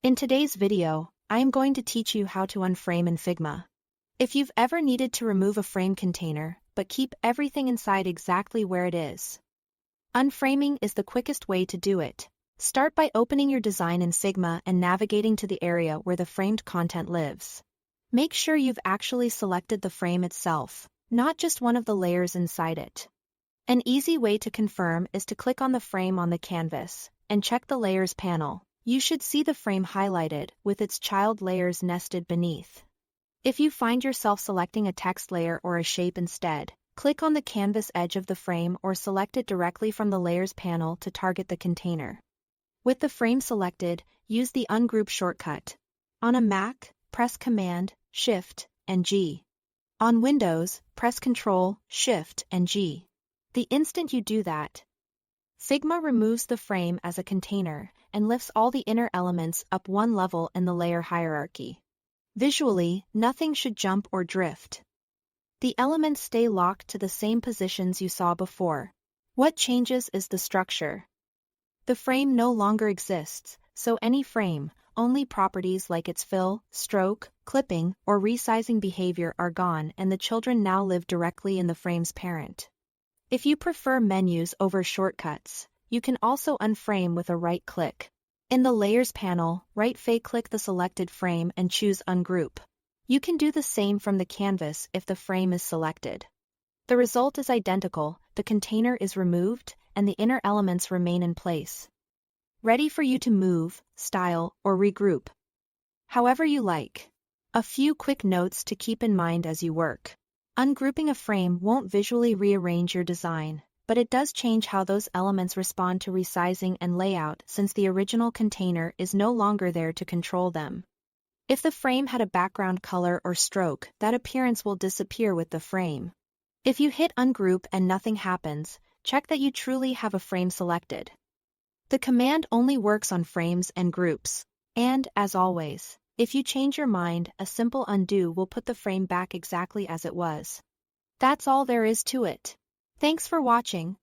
In today's video, I am going to teach you how to unframe in Figma. If you've ever needed to remove a frame container, but keep everything inside exactly where it is, unframing is the quickest way to do it. Start by opening your design in Figma and navigating to the area where the framed content lives. Make sure you've actually selected the frame itself, not just one of the layers inside it. An easy way to confirm is to click on the frame on the canvas and check the Layers panel. You should see the frame highlighted with its child layers nested beneath. If you find yourself selecting a text layer or a shape instead, click on the canvas edge of the frame or select it directly from the Layers panel to target the container. With the frame selected, use the ungroup shortcut. On a Mac, press Command, Shift, and G. On Windows, press Ctrl, Shift, and G. The instant you do that, Figma removes the frame as a container and lifts all the inner elements up one level in the layer hierarchy. Visually, nothing should jump or drift. The elements stay locked to the same positions you saw before. What changes is the structure. The frame no longer exists, so any frame, only properties like its fill, stroke, clipping, or resizing behavior are gone, and the children now live directly in the frame's parent. If you prefer menus over shortcuts, you can also unframe with a right-click. In the Layers panel, right-click the selected frame and choose Ungroup. You can do the same from the canvas if the frame is selected. The result is identical, the container is removed, and the inner elements remain in place. Ready for you to move, style, or regroup. However you like. A few quick notes to keep in mind as you work. Ungrouping a frame won't visually rearrange your design, but it does change how those elements respond to resizing and layout since the original container is no longer there to control them. If the frame had a background color or stroke, that appearance will disappear with the frame. If you hit Ungroup and nothing happens, check that you truly have a frame selected. The command only works on frames and groups. And, as always, if you change your mind, a simple undo will put the frame back exactly as it was. That's all there is to it. Thanks for watching.